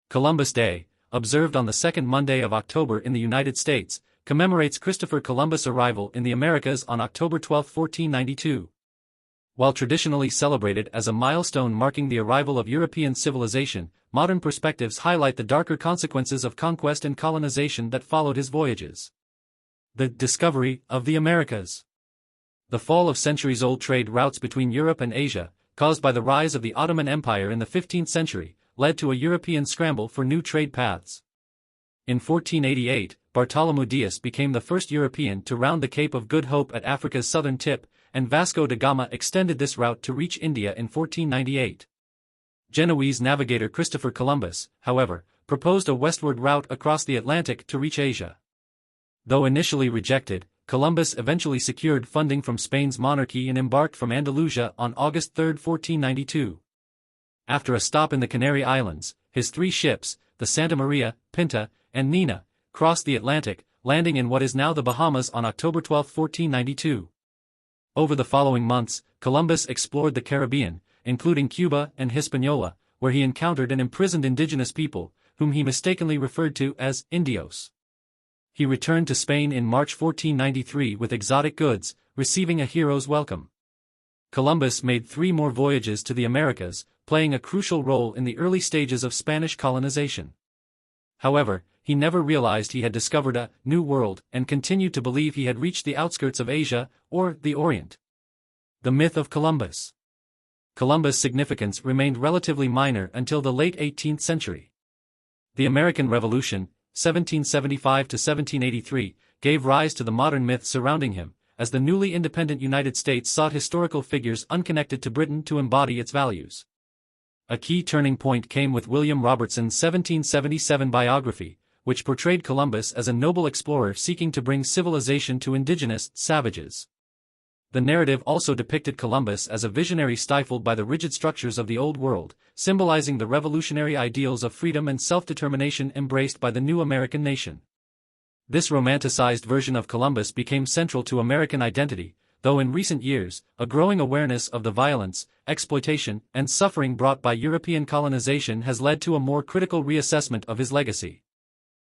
Columbus Day, observed on the second Monday of October in the United States, commemorates Christopher Columbus' arrival in the Americas on October 12, 1492. While traditionally celebrated as a milestone marking the arrival of European civilization, modern perspectives highlight the darker consequences of conquest and colonization that followed his voyages. The discovery of the Americas. The fall of centuries-old trade routes between Europe and Asia, caused by the rise of the Ottoman Empire in the 15th century, led to a European scramble for new trade paths. In 1488, Bartholomew Dias became the first European to round the Cape of Good Hope at Africa's southern tip, and Vasco da Gama extended this route to reach India in 1498. Genoese navigator Christopher Columbus, however, proposed a westward route across the Atlantic to reach Asia. Though initially rejected, Columbus eventually secured funding from Spain's monarchy and embarked from Andalusia on August 3, 1492. After a stop in the Canary Islands, his 3 ships, the Santa Maria, Pinta, and Nina, crossed the Atlantic, landing in what is now the Bahamas on October 12, 1492. Over the following months, Columbus explored the Caribbean, including Cuba and Hispaniola, where he encountered and imprisoned indigenous people, whom he mistakenly referred to as Indios. He returned to Spain in March 1493 with exotic goods, receiving a hero's welcome. Columbus made 3 more voyages to the Americas, playing a crucial role in the early stages of Spanish colonization. However, he never realized he had discovered a new world and continued to believe he had reached the outskirts of Asia, or the Orient. The myth of Columbus. Columbus' significance remained relatively minor until the late 18th century. The American Revolution, 1775 to 1783, gave rise to the modern myth surrounding him, as the newly independent United States sought historical figures unconnected to Britain to embody its values. A key turning point came with William Robertson's 1777 biography, which portrayed Columbus as a noble explorer seeking to bring civilization to indigenous savages. The narrative also depicted Columbus as a visionary stifled by the rigid structures of the Old World, symbolizing the revolutionary ideals of freedom and self-determination embraced by the new American nation. This romanticized version of Columbus became central to American identity, though in recent years, a growing awareness of the violence, exploitation, and suffering brought by European colonization has led to a more critical reassessment of his legacy.